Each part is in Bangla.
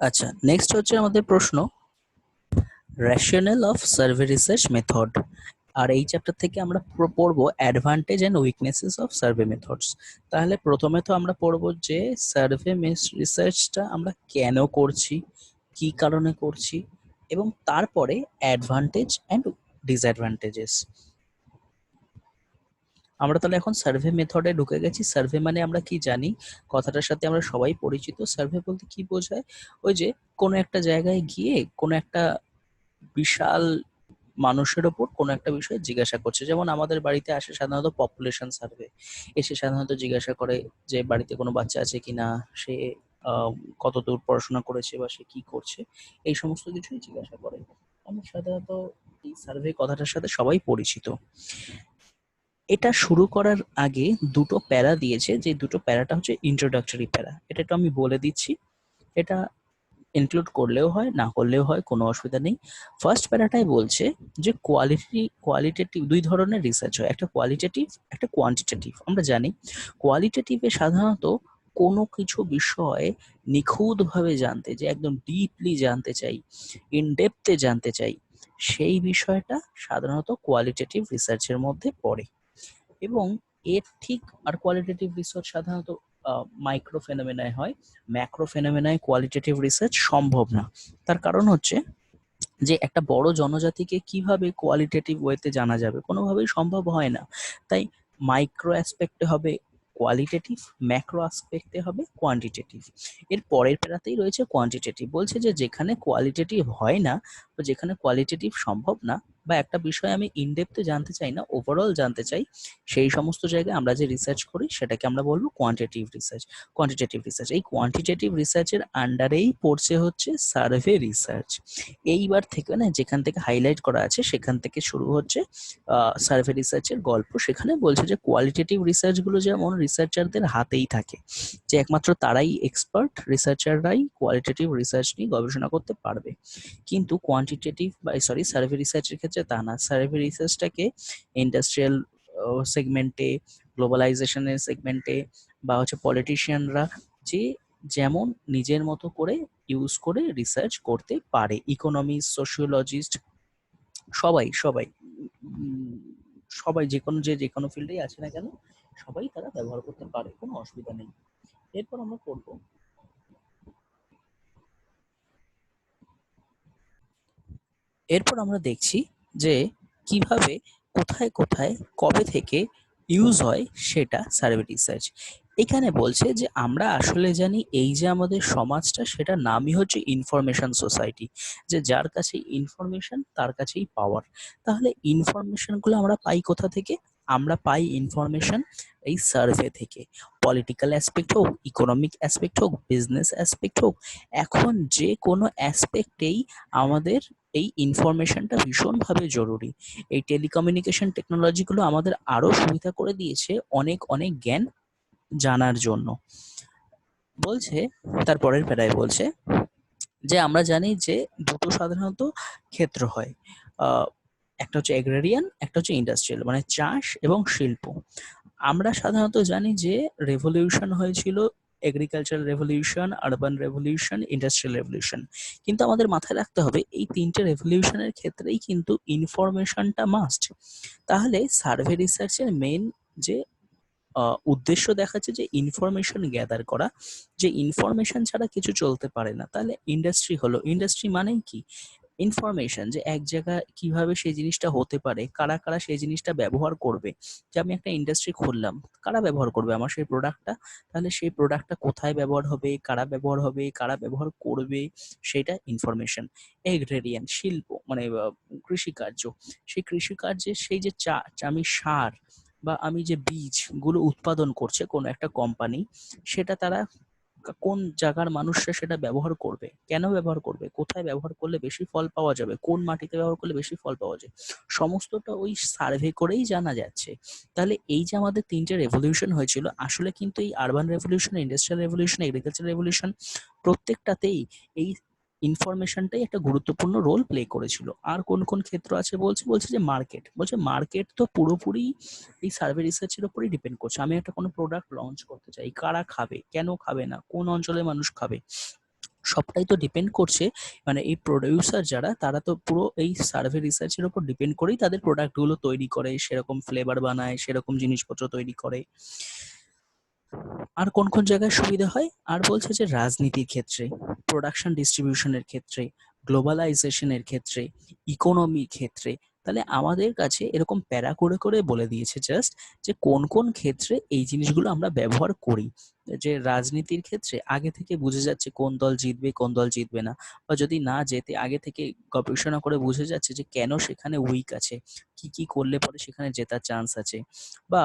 আচ্ছা, নেক্সট হচ্ছে আমাদের প্রশ্ন, rational of survey research method. আর এই চ্যাপ্টার থেকে আমরা পড়বো advantage and weaknesses of survey methods. তাহলে প্রথমে তো আমরা পড়বো যে সার্ভে রিসার্চটা আমরা কেন করছি, কি কারণে করছি, এবং তারপরে অ্যাডভান্টেজ অ্যান্ড ডিসঅ্যাডভান্টেজেস। আমরা তাহলে এখন সার্ভে মেথডে ঢুকে গেছি। সার্ভে মানে আমরা কি জানি, কথাটার সাথে আমরা সবাই পরিচিত। সার্ভে বলতে কি বোঝায়, ওই যে কোনো একটা জায়গায় গিয়ে কোনো একটা বিশাল মানুষের ওপর কোনো একটা বিষয় জিজ্ঞাসা করছে। যেমন আমাদের বাড়িতে আসে সাধারণত পপুলেশন সার্ভে, এসে সাধারণত জিজ্ঞাসা করে যে বাড়িতে কোনো বাচ্চা আছে কিনা, সে আহ, কতদূর পড়াশোনা করেছে বা সে কি করছে, এই সমস্ত কিছুই জিজ্ঞাসা করে। আমরা সাধারণত এই সার্ভে কথাটার সাথে সবাই পরিচিত। এটা শুরু করার আগে দুটো প্যারা দিয়েছে, যে দুটো প্যারাটা হচ্ছে ইন্ট্রোডাক্টরি প্যারা। এটা একটু আমি বলে দিচ্ছি, এটা ইনক্লুড করলেও হয়, না করলেও হয়, কোনো অসুবিধা নেই। ফার্স্ট প্যারাটাই বলছে যে কোয়ালিটেটিভ দুই ধরনের রিসার্চ হয়, একটা কোয়ালিটেটিভ, একটা কোয়ান্টিটেটিভ। আমরা জানি কোয়ালিটেটিভে সাধারণত কোনো কিছু বিষয়ে নিখুঁতভাবে জানতে, যে একদম ডিপলি জানতে চাই, ইনডেপথে জানতে চাই, সেই বিষয়টা সাধারণত কোয়ালিটেটিভ রিসার্চের মধ্যে পড়ে। এবং এর ঠিক আর কোয়ালিটেটিভ রিসার্চ সাধারণত মাইক্রো ফেনোমেনায় হয়, ম্যাক্রো ফেনোমেনায় কোয়ালিটেটিভ রিসার্চ সম্ভব না। তার কারণ হচ্ছে যে একটা বড় জনজাতিকে কিভাবে কোয়ালিটেটিভ ওয়েতে জানা যাবে, কোনোভাবেই সম্ভব হয় না। তাই মাইক্রো অ্যাসপেক্টে হবে কোয়ালিটেটিভ, ম্যাক্রো অ্যাসপেক্টে হবে কোয়ান্টিটেটিভ। এর পরের প্যারাতেই রয়েছে কোয়ান্টিটেটিভ, বলছে যে যেখানে কোয়ালিটেটিভ হয় না বা যেখানে কোয়ালিটেটিভ সম্ভব না, বা একটা বিষয় আমি ইনডেপথে জানতে চাই না, ওভারঅল জানতে চাই, সেই সমস্ত জায়গায় আমরা যে রিসার্চ করি সেটাকে আমরা বলবো কোয়ান্টিটেটিভ রিসার্চ। এই কোয়ান্টিটেটিভ রিসার্চের আন্ডারেই পড়ছে হচ্ছে সার্ভে রিসার্চ। এইবার থেকে না, যেখান থেকে হাইলাইট করা আছে সেখান থেকে শুরু হচ্ছে সার্ভে রিসার্চের গল্প। সেখানে বলছে যে কোয়ালিটেটিভ রিসার্চগুলো যেমন রিসার্চারদের হাতেই থাকে, যে একমাত্র তারাই এক্সপার্ট, রিসার্চাররাই কোয়ালিটেটিভ রিসার্চ নিয়ে গবেষণা করতে পারবে। কিন্তু কোয়ান্টিটেটিভ বা সরি সার্ভে রিসার্চের ক্ষেত্রে তা না। সার্ভে রিসার্চটাকে ইন্ডাস্ট্রিয়াল সেগমেন্টে, গ্লোবালাইজেশনের সেগমেন্টে, বা হচ্ছে পলিটিশিয়ানরা যে যেমন নিজের মতো করে ইউজ করে রিসার্চ করতে পারে, ইকোনমিস্ট, সোশিওলজিস্ট, সবাই সবাই উম, সবাই যে কোনো ফিল্ডেই আছে না কেন, সবাই তারা ব্যবহার করতে পারে, কোনো অসুবিধা নেই। এরপর আমরা পড়বো, এরপর আমরা দেখছি যে কিভাবে, কোথায় কোথায়, কবে থেকে ইউজ হয় সেটা সার্ভে রিসার্চ। এখানে বলছে যে আমরা আসলে জানি এই যে আমাদের সমাজটা, সেটা নামই হচ্ছে ইনফরমেশন সোসাইটি, যে যার কাছে ইনফরমেশন তার কাছেই পাওয়ার। তাহলে ইনফরমেশনগুলো আমরা পাই কোথা থেকে? আমরা পাই ইনফরমেশন এই সার্ভে থেকে। পলিটিক্যাল অ্যাসপেক্ট হোক, ইকোনমিক অ্যাসপেক্ট হোক, বিজনেস অ্যাসপেক্ট হোক, এখন যে কোনো অ্যাসপেক্টেই আমাদের এই ইনফরমেশনটা ভীষণভাবে জরুরি। এই টেলিকমিউনিকেশন টেকনোলজিগুলো আমাদের আরো সুবিধা করে দিয়েছে অনেক অনেক জ্ঞান জানার জন্য। বলছে, তারপরের প্যারায় বলছে যে আমরা জানি যে দুটো সাধারণত ক্ষেত্র হয়, আহ, একটা হচ্ছে এগ্রেরিয়ান, একটা হচ্ছে ইন্ডাস্ট্রিয়াল, মানে চাষ এবং শিল্প। আমরা সাধারণত জানি যে রেভলিউশন হয়েছিল, agricultural revolution, urban revolution, industrial revolution. কিন্তু আমাদের মাথায় রাখতে হবে এই তিনটে রেভলিউশনের ক্ষেত্রেই কিন্তু ইনফরমেশনটা মাস্ট। তাহলে সার্ভে রিসার্চের মেন যে উদ্দেশ্য দেখাচ্ছে যে ইনফরমেশন গ্যাদার করা, যে ইনফরমেশন ছাড়া কিছু চলতে পারে না। তাহলে ইন্ডাস্ট্রি হলো, ইন্ডাস্ট্রি মানেই কি? ইনফরমেশন, যে এক জায়গায় কিভাবে সেই জিনিসটা হতে পারে, কারা কারা সেই জিনিসটা ব্যবহার করবে। যে আমি একটা ইন্ডাস্ট্রি খুললাম, কারা ব্যবহার করবে আমার সেই প্রোডাক্টটা, তাহলে সেই প্রোডাক্টটা কোথায় ব্যবহার হবে, কারা ব্যবহার হবে, কারা ব্যবহার করবে, সেটা ইনফরমেশন। এগ্রেরিয়ান, শিল্প মানে কৃষিকার্য, সেই কৃষিকার্যের সেই যে আমি সার বা আমি যে বীজগুলো উৎপাদন করছে কোনো একটা কোম্পানি, সেটা তারা কোন জায়গার মানুষরা সেটা ব্যবহার করবে, কেন ব্যবহার করবে, কোথায় ব্যবহার করলে বেশি ফল পাওয়া যাবে, কোন মাটিতে ব্যবহার করলে বেশি ফল পাওয়া যায়, সমস্তটা ওই সার্ভে করেই জানা যাচ্ছে। তাহলে এই যে আমাদের তিনটে রেভলিউশন হয়েছিল, আসলে কিন্তু এই urban revolution, industrial revolution, agriculture revolution, প্রত্যেকটাতেই এই ইনফরমেশনটাই একটা গুরুত্বপূর্ণ রোল প্লে করেছিল। আর কোন কোন ক্ষেত্র আছে বলছে, বলছে যে মার্কেট, বলছে মার্কেট তো পুরোপুরি এই সার্ভে রিসার্চের উপরই ডিপেন্ড করছে। আমি একটা কোনো প্রোডাক্ট লঞ্চ করতে চাই, কারা খাবে, কেন খাবে না, কোন অঞ্চলের মানুষ খাবে, সবটাই তো ডিপেন্ড করছে, মানে এই প্রোডিউসার যারা, তারা তো পুরো এই সার্ভে রিসার্চের উপর ডিপেন্ড করেই তাদের প্রোডাক্টগুলো তৈরি করে, সেরকম ফ্লেভার বানায়, সেরকম জিনিসপত্র তৈরি করে। আর কোন কোন জায়গায় সুবিধা হয় আর বলছে যে রাজনীতির ক্ষেত্রে, প্রোডাকশন ডিস্ট্রিবিউশনের ক্ষেত্রে, গ্লোবালাইজেশনের ক্ষেত্রে, ইকোনমির ক্ষেত্রে। তাহলে আমাদের কাছে এরকম প্যারা করে করে বলে দিয়েছে জাস্ট যে কোন কোন ক্ষেত্রে এই জিনিসগুলো আমরা ব্যবহার করি। যে রাজনীতির ক্ষেত্রে আগে থেকে বুঝে যাচ্ছে কোন দল জিতবে কোন দল জিতবে না, বা যদি না জেতে আগে থেকে গবেষণা করে বুঝে যাচ্ছে যে কেন সেখানে উইক আছে, কি কি করলে পরে সেখানে জেতার চান্স আছে। বা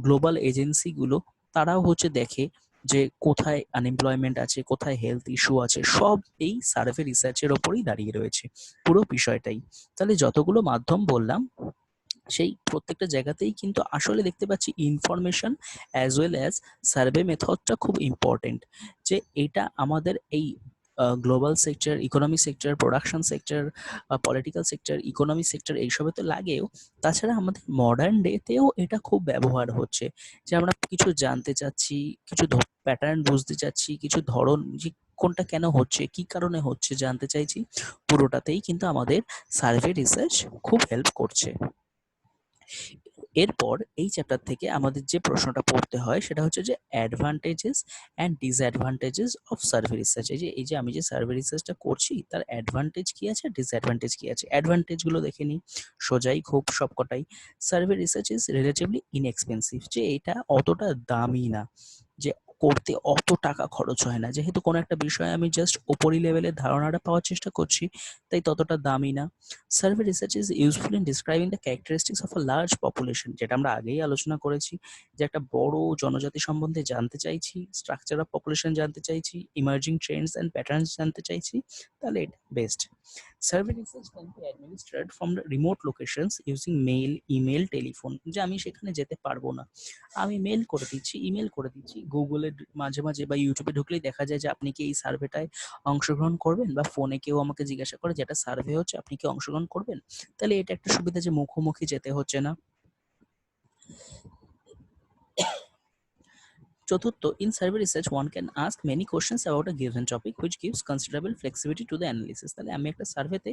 গ্লোবাল এজেন্সিগুলো, তারাও হচ্ছে দেখে যে কোথায় আনএমপ্লয়মেন্ট আছে, কোথায় হেলথ ইস্যু আছে, সব এই সার্ভে রিসার্চের ওপরই দাঁড়িয়ে রয়েছে পুরো বিষয়টাই। তাহলে যতগুলো মাধ্যম বললাম, সেই প্রত্যেকটা জায়গাতেই কিন্তু আসলে দেখতে পাচ্ছি information as well as survey মেথডটা খুব ইম্পর্টেন্ট। যে এটা আমাদের এই global sector, economy sector, production sector, political sector, economy sector এইসবে তো লাগেও, তাছাড়া আমাদের মডার্ন ডেতেও এটা খুব ব্যবহার হচ্ছে। যে আমরা কিছু জানতে চাচ্ছি, কিছু প্যাটার্ন বুঝতে চাচ্ছি, কিছু ধরন, যে কোনটা কেন হচ্ছে, কি কারণে হচ্ছে জানতে চাইছি, পুরোটাতেই কিন্তু আমাদের সার্ভে রিসার্চ খুব হেল্প করছে। এরপর এই চ্যাপ্টার থেকে আমাদের যে প্রশ্নটা পড়তে হয় সেটা হচ্ছে যে advantages and disadvantages of survey research. এই যে আমি যে সার্ভে রিসার্চটা করছি তার অ্যাডভান্টেজ কি আছে, ডিসঅ্যাডভান্টেজ কি আছে। অ্যাডভান্টেজগুলো দেখে নিই, সোজাই খুব সবকটাই। Survey research is relatively inexpensive, যে এটা অতটা দামি না, যে করতে অত টাকা খরচ হয় না, যেহেতু কোনো একটা বিষয়ে আমি জাস্ট ওপরি লেভেলের ধারণাটা পাওয়ার চেষ্টা করছি, তাই ততটা দামি না। Survey research is useful in describing the characteristics of a large population, যেটা আমরা আগেই আলোচনা করেছি, যে একটা বড় জনজাতি সম্বন্ধে জানতে চাইছি, স্ট্রাকচার অফ পপুলেশন জানতে চাইছি, ইমার্জিং ট্রেন্ডস অ্যান্ড প্যাটার্নস জানতে চাইছি, তাহলে এটা best. Survey research can be administered from remote locations using mail, email, telephone. যে আমি সেখানে যেতে পারবো না, আমি মেল করে দিচ্ছি, ইমেল করে দিচ্ছি, গুগলে মাঝে মাঝে বা ইউটিউবে ঢুকলেই দেখা যায় যে আপনি কি এই সার্ভেটায় অংশগ্রহণ করবেন, বা ফোনে কেউ আমাকে জিজ্ঞাসা করে যেটা সার্ভে হচ্ছে আপনি কি অংশগ্রহণ করবেন। তাহলে এটা একটা সুবিধা যে মুখোমুখি যেতে হচ্ছে না। চতুর্থ, in survey research one can ask many questions about a given topic which gives considerable flexibility to the analysis। তাহলে আমি একটা সার্ভেতে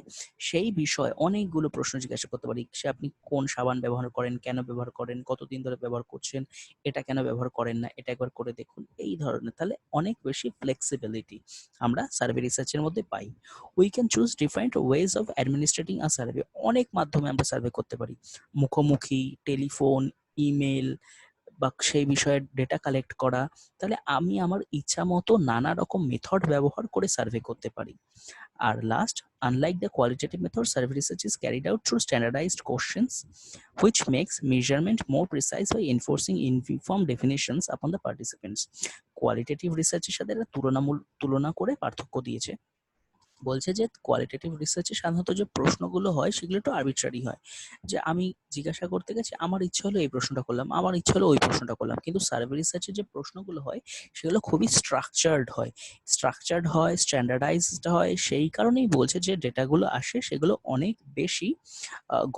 সেই বিষয়ে অনেকগুলো প্রশ্ন জিজ্ঞাসা করতে পারি। সে আপনি কোন সাবান ব্যবহার করেন, কেন ব্যবহার করেন, কতদিন ধরে ব্যবহার করছেন, এটা কেন ব্যবহার করেন না, এটা একবার করে দেখুন, এই ধরনের। তাহলে অনেক বেশি ফ্লেক্সিবিলিটি আমরা সার্ভে রিসার্চের মধ্যে পাই। We can choose different ways of administering a survey. অনেক মাধ্যমে আমরা সার্ভে করতে পারি, মুখোমুখি, টেলিফোন, ইমেল, বা সেই বিষয়ে ডেটা কালেক্ট করা। তাহলে আমি আমার ইচ্ছা মতো নানা রকম মেথড ব্যবহার করে সার্ভে করতে পারি। আর last, unlike the qualitative method, survey research is carried out through standardized questions, which makes measurement more precise by enforcing uniform definitions upon the participants। Qualitative রিসার্চের সাথে একটা তুলনা করে পার্থক্য দিয়েছে। বলছে যে কোয়ালিটেটিভ রিসার্চে সাধারণত যে প্রশ্নগুলো হয় সেগুলো একটু আরবিট্রারি হয়, যে আমি জিজ্ঞাসা করতে গেছি, আমার ইচ্ছা হলো এই প্রশ্নটা করলাম, আমার ইচ্ছা হলো ওই প্রশ্নটা করলাম। কিন্তু সার্ভে রিসার্চে যে প্রশ্নগুলো হয় সেগুলো খুবই স্ট্রাকচার্ড হয়, স্ট্যান্ডার্ডাইজড হয়। সেই কারণেই বলছে যে ডেটাগুলো আসে সেগুলো অনেক বেশি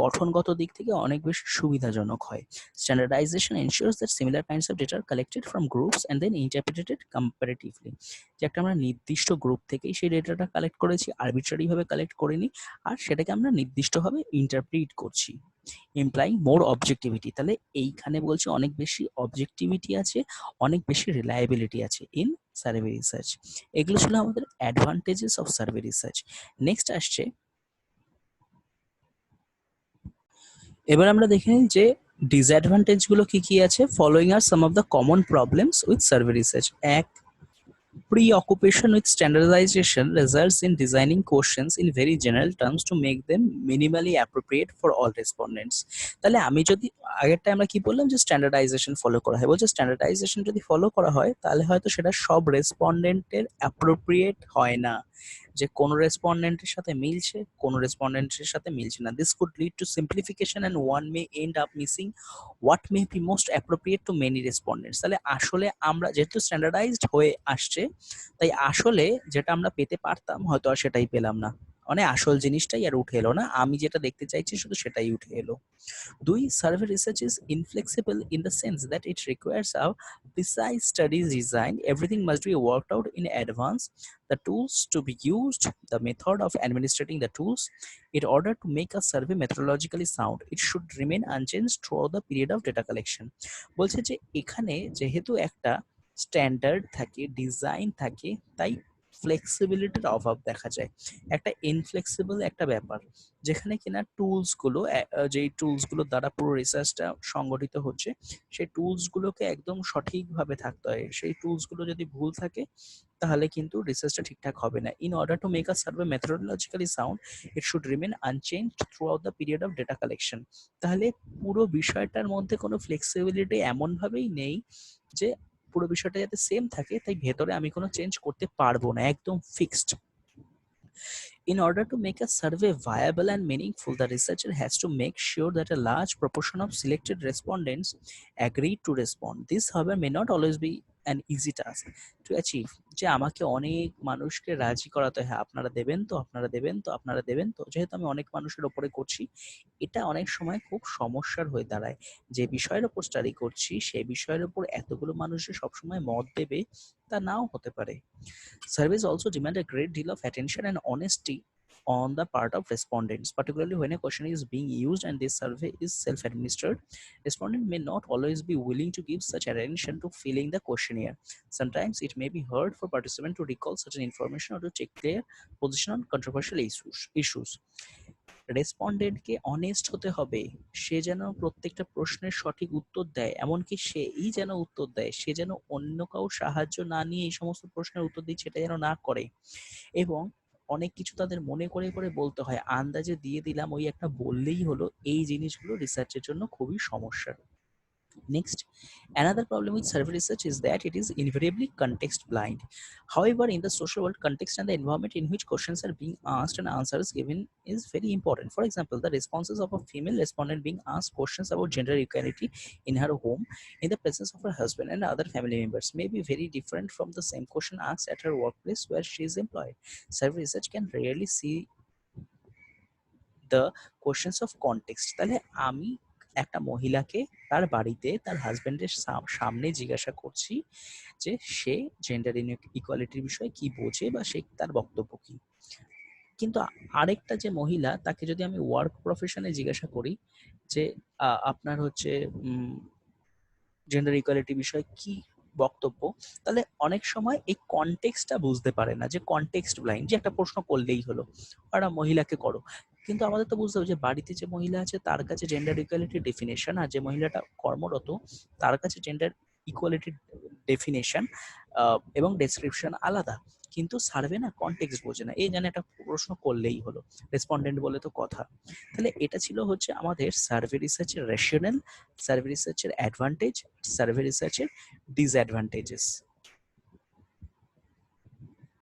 গঠনগত দিক থেকে অনেক বেশি সুবিধাজনক হয়। Standardisation ensures that similar kinds of data are collected from groups and then interpreted comparatively। যে একটা আমরা নির্দিষ্ট গ্রুপ থেকেই সেই ডেটাটা কালেক্ট করেছি, আরবিট্রারি ভাবে কালেক্ট করিনি, আর সেটাকে আমরা নির্দিষ্টভাবে ইন্টারপ্রিট করছি, ইমপ্লাইং মোর অবজেক্টিভিটি। তাহলে এইখানে বলছে অনেক বেশি অবজেক্টিভিটি আছে, অনেক বেশি রিলায়েবিলিটি আছে ইন সার্ভে রিসার্চ। এগুলো ছিল আমাদের advantages of survey research. Next আসছে, এবার আমরা দেখে নিই যে ডিসঅ্যাডভান্টেজ গুলো কি কি আছে। Following R some of the common problems with survey research. এক, preoccupation with standardization results in designing questions in very general terms to make them minimally appropriate for all respondents। তাহলে আমি যদি আগেরটা আমরা কি বললাম যে স্ট্যান্ডার্ডাইজেশন ফলো করা হয়, বলছে স্ট্যান্ডার্ডাইজেশন যদি ফলো করা হয় তাহলে হয়তো সেটা সব রেসপন্ডেন্টের অ্যাপ্রোপ্রিয়েট হয় না, যে কোন রেসপন্ডেন্টের সাথে মিলছে, কোন রেসপন্ডেন্টের সাথে মিলছে না। This could lead to simplification and one may end up missing what may be most appropriate to many respondents. তাহলে আসলে আমরা যেহেতু স্ট্যান্ডার্ডাইজড হয়ে আসছে, তাই আসলে যেটা আমরা পেতে পারতাম হয়তো আর সেটাই পেলাম না, মানে আসল জিনিসটাই আর উঠে এলো না, আমি যেটা দেখতে চাইছি শুধু সেটাই উঠে এলো। দুই, survey research is inflexible in the sense that it requires a precise study design. Everything must be worked out in advance. The tools to be used, the method of administrating the tools. In order to make a survey methodologically sound, it should remain unchanged throughout the period of data collection. বলছে যে এখানে যেহেতু একটা স্ট্যান্ডার্ড থাকে, ডিজাইন থাকে, তাই ফ্লেক্সিবিলিটির অভাব দেখা যায়। একটা ইনফ্লেক্সিবল একটা ব্যাপার, যেখানে কিনা টুলসগুলো, যেই টুলসগুলোর দ্বারা পুরো রিসার্চটা সংগঠিত হচ্ছে, সেই টুলসগুলোকে একদম সঠিকভাবে থাকতে হয়। সেই টুলসগুলো যদি ভুল থাকে তাহলে কিন্তু রিসার্চটা ঠিকঠাক হবে না। In order to make a survey methodologically sound, it should remain unchanged throughout the period of data collection. তাহলে পুরো বিষয়টার মধ্যে কোনো ফ্লেক্সিবিলিটি এমনভাবেই নেই যে পুরো বিষয়টা যাতে সেম থাকে, তাই ভেতরে আমি কোনো চেঞ্জ করতে পারবো না, একদম fixed. In order to make a survey viable and meaningful, the researcher has to make sure that a large proportion of selected respondents agree to respond. This, however, may not always be an easy task to achieve. যে আমাকে অনেক মানুষকে রাজি করাতে হয়, আপনারা দেবেন তো, আপনারা দেবেন তো, আপনারা দেবেন তো। যেহেতু আমি অনেক মানুষের ওপরে করছি, এটা অনেক সময় খুব সমস্যার হয়ে দাঁড়ায়। যে বিষয়ের ওপর স্টাডি করছি সেই বিষয়ের ওপর এতগুলো মানুষ যে সবসময় মত দেবে তা নাও হতে পারে। Surveys also demand a great deal of attention and honesty on the part of respondents, particularly when a question is being used and this survey is self-administered. Respondent may not always be willing to give such attention to filling the questionnaire. Sometimes it may be hard for participants to recall certain information or to take their position on controversial issues. রেসপন্ডেন্টকে অনেস্ট হতে হবে, সে যেন প্রত্যেকটা প্রশ্নের সঠিক উত্তর দেয়, এমনকি সেই যেন উত্তর দেয়, সে যেন অন্য কারোর সাহায্য না নিয়ে এই সমস্ত প্রশ্নের উত্তর দিচ্ছে এটা যেন না করে। এবং অনেক কিছু তাদের মনে করে করে বলতে হয়, আন্দাজে দিয়ে দিলাম ওই একটা বললেই হলো, এই জিনিসগুলো রিসার্চের জন্য খুবই সমস্যা। Next, another problem with survey research is that it is invariably context blind. However, in the social world, context and the environment in which questions are being asked and answers given is very important. For example, the responses of a female respondent being asked questions about gender equality in her home in the presence of her husband and other family members may be very different from the same question asked at her workplace where she is employed. Survey research can rarely see the questions of context. তাহলে আমি একটা মহিলাকে তার বাড়িতে তার হাজবেন্ডের সামনে জিজ্ঞাসা করছি যে সে জেন্ডার ইকুয়ালিটির বিষয়ে কি বোঝে বা সে তার বক্তব্য কি। কিন্তু আরেকটা যে মহিলা, তাকে যদি আমি ওয়ার্ক প্রফেশনে জিজ্ঞাসা করি যে আপনার হচ্ছে জেন্ডার ইকুয়ালিটি বিষয়ে কি বক্তব্য, তাহলে অনেক সময় এই কনটেক্সটটা বুঝতে পারে না, যে কনটেক্সট ব্লাইন্ড, যে একটা প্রশ্ন করলেই হলো একটা মহিলাকে করো। কিন্তু আমাদের তো বুঝতে হবে যে বাড়িতে যে মহিলা আছে তার কাছে জেন্ডার ইকুয়ালিটির ডেফিনেশন, আর যে মহিলাটা কর্মরত তার কাছে জেন্ডার ইকুয়ালিটির ডেফিনেশন এবং ডেসক্রিপশন আলাদা। কিন্তু সার্ভে না কনটেক্সট বোঝে না, এই জানে একটা প্রশ্ন করলেই হলো, রেসপন্ডেন্ট বলে তো কথা। তাহলে এটা ছিল হচ্ছে আমাদের সার্ভে রিসার্চের রেশনাল, সার্ভে রিসার্চের অ্যাডভান্টেজ, সার্ভে রিসার্চের ডিসঅ্যাডভান্টেজেস।